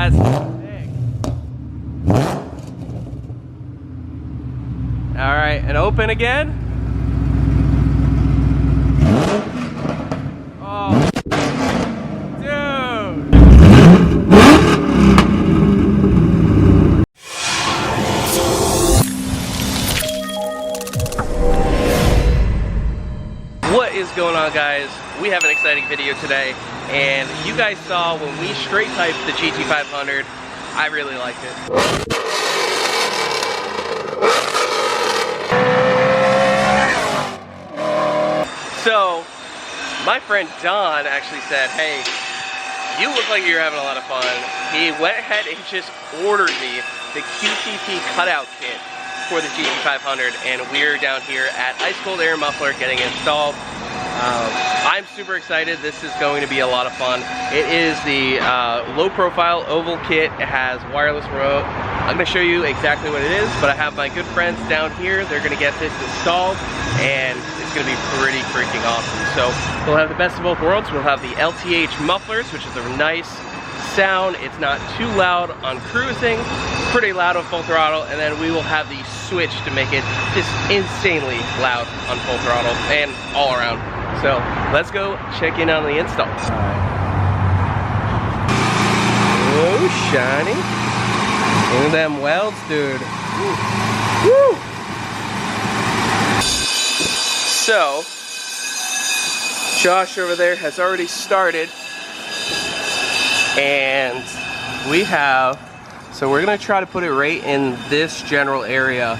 That's sick. All right, and open again. Oh, dude. What is going on, guys? We have an exciting video today, and you guys saw when we straight typed the GT500, I really liked it. So, my friend Don actually said, hey, you look like you're having a lot of fun. He went ahead and just ordered me the QTP cutout kit for the GT500, and we're down here at Ice Cold Air Muffler getting it installed. I'm super excited. This is going to be a lot of fun. It is the low profile oval kit. It has wireless remote. I'm going to show you exactly what it is, but I have my good friends down here. They're going to get this installed, and it's going to be pretty freaking awesome. So we'll have the best of both worlds. We'll have the LTH mufflers, which is a nice sound. It's not too loud on cruising, pretty loud on full throttle, and then we will have the switch to make it just insanely loud on full throttle and all around. So let's go check in on the install. Oh, shiny. Look at them welds, dude. Woo. So, Josh over there has already started, and we have, so we're gonna try to put it right in this general area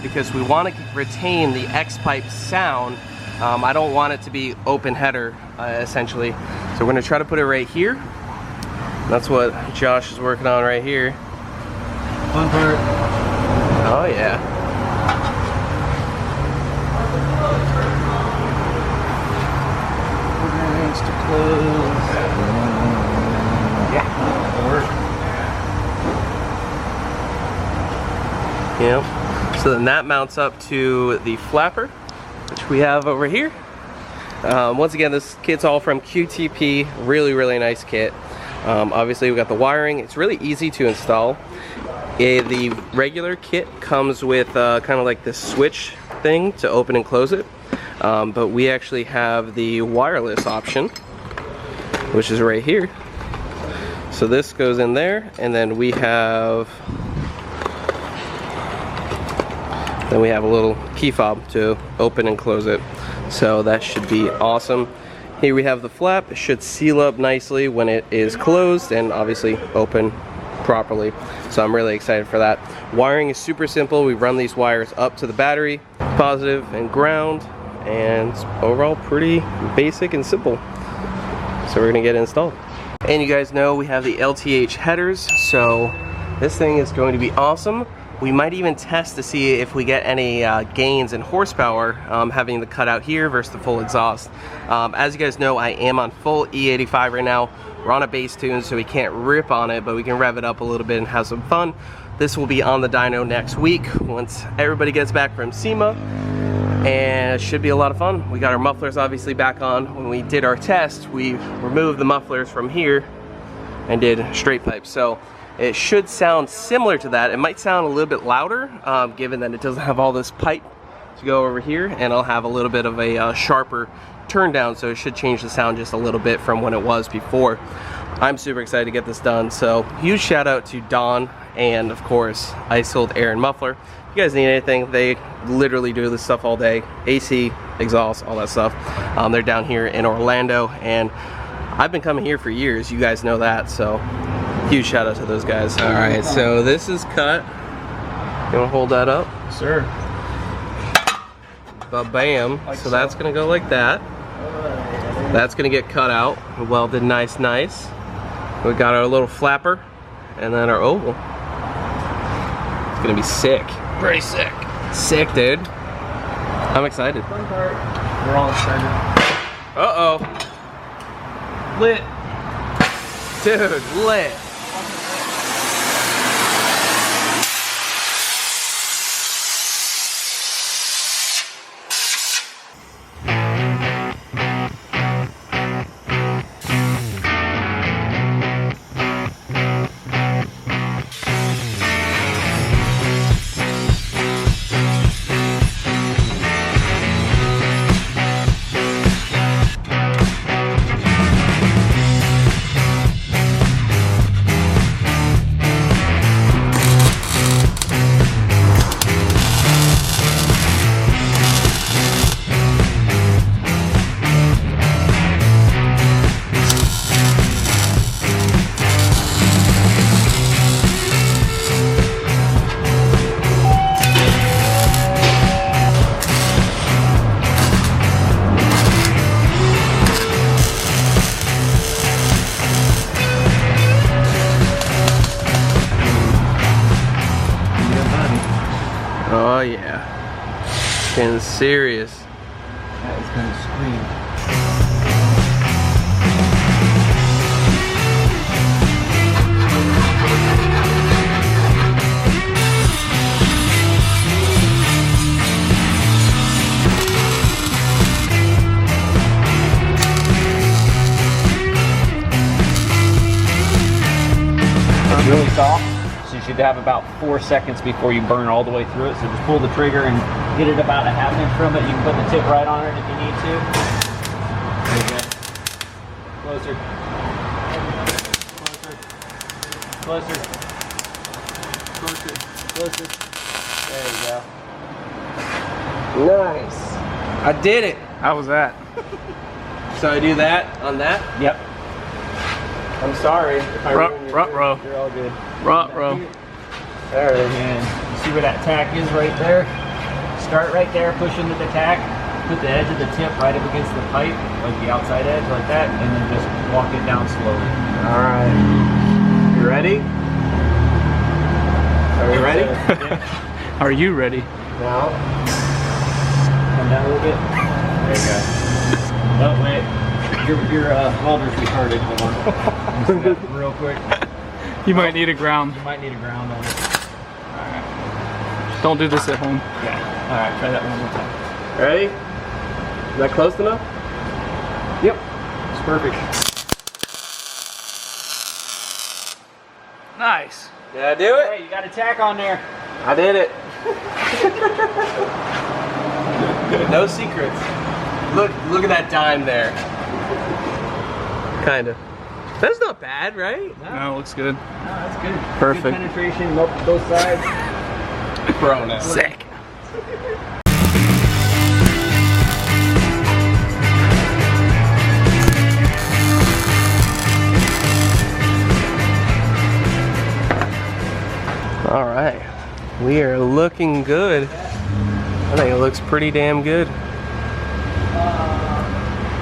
because we want to retain the X-pipe sound. I don't want it to be open header, essentially. So we're gonna try to put it right here. That's what Josh is working on right here. Fun part. Oh yeah. Nice to close. Yeah. Yep. So then that mounts up to the flapper, which we have over here. Once again, this kit's all from QTP. Really nice kit. Obviously we got the wiring. It's really easy to install. The regular kit comes with kind of like this switch thing to open and close it, but we actually have the wireless option, which is right here. So this goes in there, and then we have a little key fob to open and close it. So that should be awesome. Here we have the flap. It should seal up nicely when it is closed and obviously open properly. So I'm really excited for that. Wiring is super simple. We run these wires up to the battery, positive and ground, and it's overall pretty basic and simple. So we're gonna get it installed. And you guys know we have the LTH headers, so this thing is going to be awesome. We might even test to see if we get any gains in horsepower having the cutout here versus the full exhaust. As you guys know, I am on full E85 right now. We're on a bass tune, so we can't rip on it, but we can rev it up a little bit and have some fun. This will be on the dyno next week once everybody gets back from SEMA, and it should be a lot of fun. We got our mufflers obviously back on. When we did our test, we removed the mufflers from here and did straight pipes. So it should sound similar to that. It might sound a little bit louder, given that it doesn't have all this pipe to go over here, and it'll have a little bit of a sharper turn down, so it should change the sound just a little bit from when it was before. I'm super excited to get this done, so huge shout out to Don and of course Ice Cold Air and Muffler. If you guys need anything, they literally do this stuff all day. AC, exhaust, all that stuff. They're down here in Orlando, and I've been coming here for years, you guys know that, so huge shout out to those guys. All right, so this is cut. You wanna hold that up? Sir. Ba-bam. So that's gonna go like that. That's gonna get cut out, welded nice. We got our little flapper, and then our oval. It's gonna be sick. Pretty sick. Sick, dude. I'm excited. Fun part. We're all excited. Uh-oh. Lit. Dude, lit. yeah. Getting serious. That is gonna scream. It's really soft, so you should have about 4 seconds before you burn all the way through it. So just pull the trigger and get it about a ½ inch from it. You can put the tip right on it if you need to. There you go. Closer. Closer. Closer. Closer. Closer. There you go. Nice. I did it. How was that? So I do that on that? Yep. I'm sorry if I ruined your Ruh-roh. You're all good. Ruh-roh. There it is. And you see where that tack is right there? Start right there, push into the tack, put the edge of the tip right up against the pipe, like the outside edge, like that, and then just walk it down slowly. All right. You ready? Are we ready? Are you ready? No. Come down a little bit. There you go. Oh, wait. Your welder's retarded. Hold on. Let me see that real quick. You might need a ground. You might need a ground on it. Alright. Don't do this at home. Yeah. Alright, try that one more time. Ready? Is that close enough? Yep. It's perfect. Nice. Did I do it? Hey, you got a tack on there. I did it. No secrets. Look at that dime there. Kind of. That's not bad, right? No, it looks good. No, that's good. Perfect. Good penetration, both sides. Bro, now. Sick. All right. We are looking good. I think it looks pretty damn good.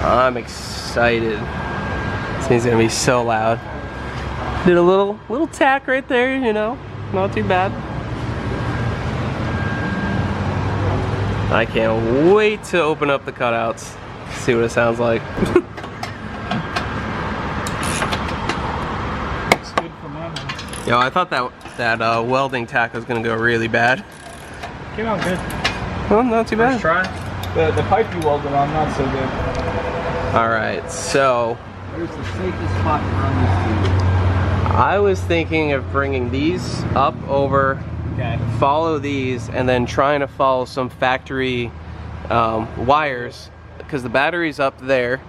I'm excited. This thing's gonna be so loud. Did a little tack right there, you know, not too bad. I can't wait to open up the cutouts, see what it sounds like. Looks good for my money. Yo, I thought that welding tack was gonna go really bad. Came out good. Well, not too bad. First try. The pipe you welded on, not so good. All right, so Where's the safest spot to run this I was thinking of bringing these up over, through? Okay. follow these, and then trying to follow some factory wires, because the battery's up there.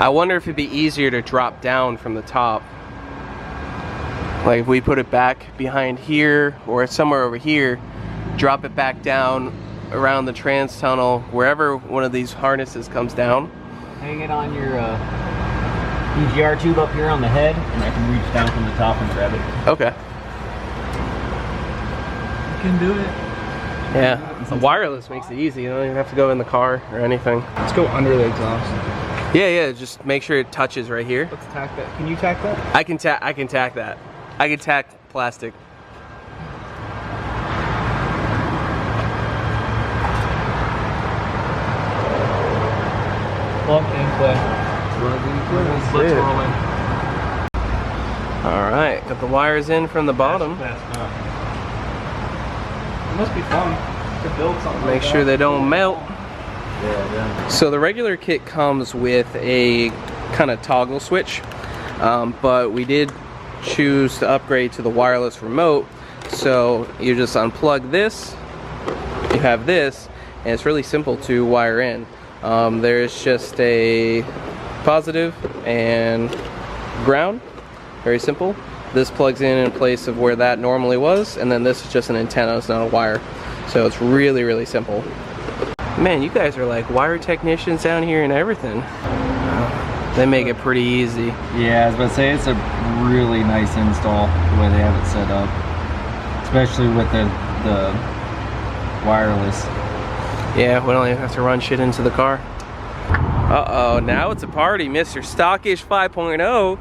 I wonder if it'd be easier to drop down from the top. Like if we put it back behind here or somewhere over here, drop it back down around the trans tunnel, wherever one of these harnesses comes down. Hang it on your EGR tube up here on the head, and I can reach down from the top and grab it. Okay. You can do it. Yeah, the wireless makes it easy. You don't even have to go in the car or anything. Let's go under the exhaust. Yeah, just make sure it touches right here. Let's tack that. Can you tack that? I can tack that. I can tack plastic. Plug and play. Let's roll in. All right, got the wires in from the bottom. Fast enough. It must be fun to build something. Make like sure that. they don't melt. Yeah. So the regular kit comes with a kind of toggle switch, but we did choose to upgrade to the wireless remote. So you just unplug this, you have this, and it's really simple to wire in. There's just a positive and ground, very simple. This plugs in place of where that normally was, and then this is just an antenna, it's not a wire. So it's really, really simple. Man, you guys are like wire technicians down here and everything. They make it pretty easy. Yeah, I was about to say, it's a really nice install the way they have it set up, especially with the wireless. Yeah, we don't even have to run shit into the car. Uh-oh, now it's a party, Mr. Stockish 5.0.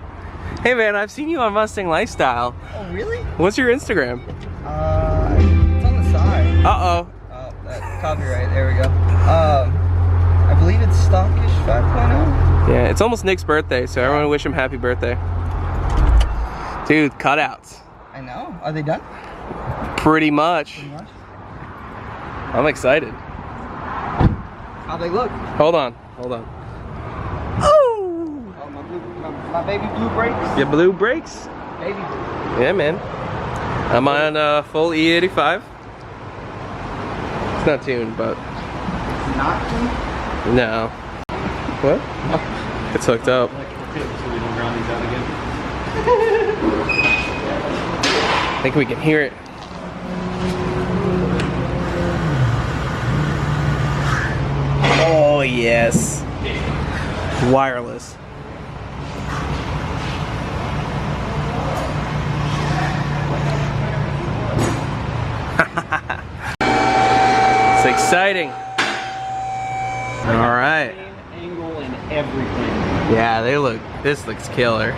Hey man, I've seen you on Mustang Lifestyle. Oh, really? What's your Instagram? It's on the side. Uh-oh. Oh, that copyright. There we go. I believe it's stockish 5.0. Yeah, it's almost Nick's birthday, so everyone wish him happy birthday. Dude, cutouts. I know. Are they done? Pretty much. I'm excited. How they look? Hold on. Oh, my baby blue brakes. Your blue brakes? Baby blue. Yeah, man. I'm on full E85. It's not tuned, but Not tuned? no. What? It's hooked up. So we don't ground these out again. I think we can hear it. Oh, yes. Wireless. It's exciting. All right. Angle and everything. Yeah, this looks killer.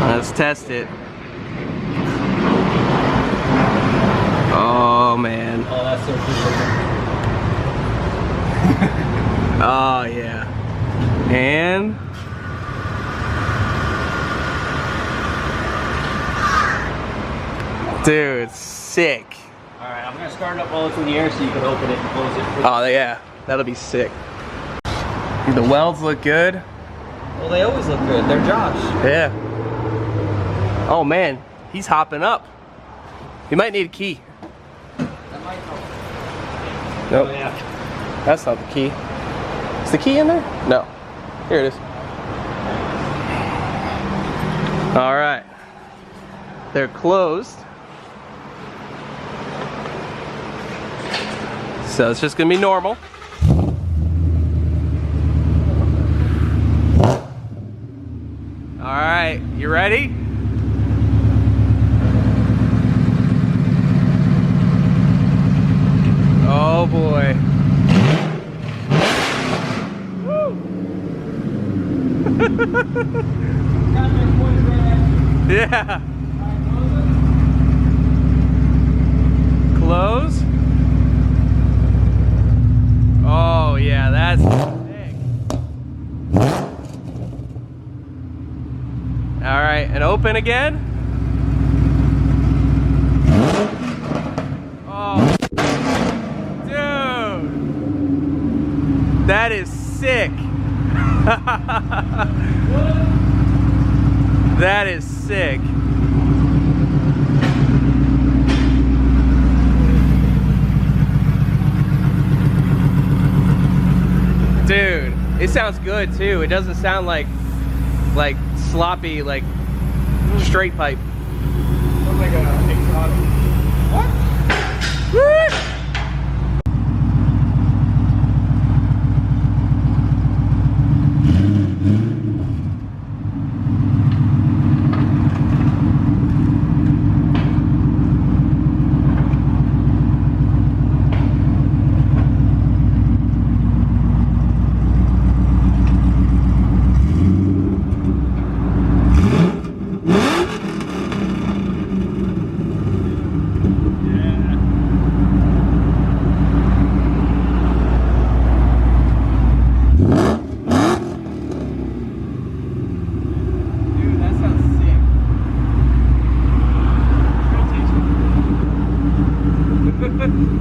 Let's test it. Oh, man. Oh, that's so cool. Oh, yeah. And dude, sick. All right, I'm gonna start it up while it's in the air so you can open it and close it. Oh, yeah. That'll be sick. The welds look good. Well, they always look good. They're Josh. Yeah. Oh, man. He's hopping up. He might need a key. That might help. Nope. Oh, yeah. That's not the key. Is the key in there? No. Here it is. All right. They're closed. So it's just gonna be normal. All right, you ready? Oh boy. Yeah. Close. Oh yeah, that's sick. All right, and open again. Oh, dude, that is sick. That is sick. Dude, it sounds good too. It doesn't sound like sloppy, like straight pipe. Sounds like a exotic. What? Woo!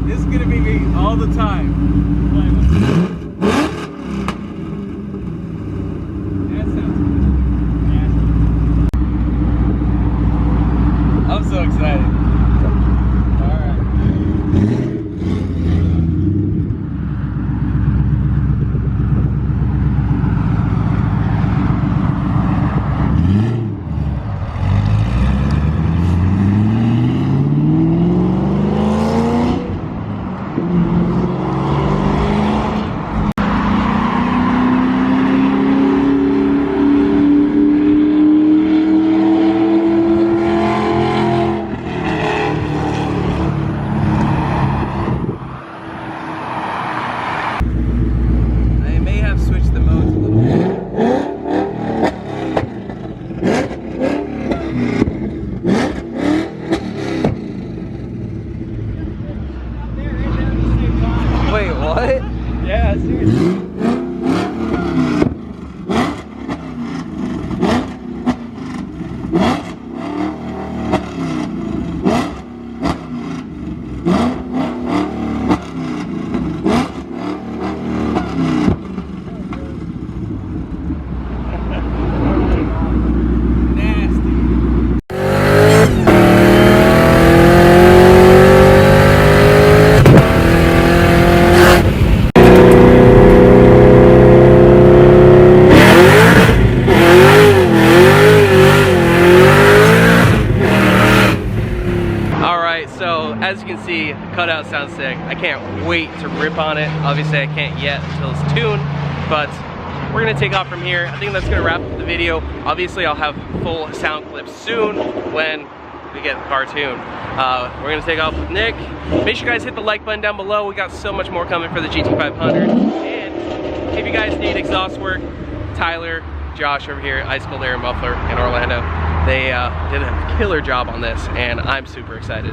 This is gonna be me all the time. That sounds good. I'm so excited. The cutout sounds sick. I can't wait to rip on it. Obviously I can't yet until it's tuned, but we're gonna take off from here. I think that's gonna wrap up the video. Obviously I'll have full sound clips soon when we get the car tuned. We're gonna take off with Nick. Make sure you guys hit the like button down below. We got so much more coming for the GT500. And if you guys need exhaust work, Tyler, Josh over here, Ice Cold Air Muffler in Orlando, they did a killer job on this, and I'm super excited.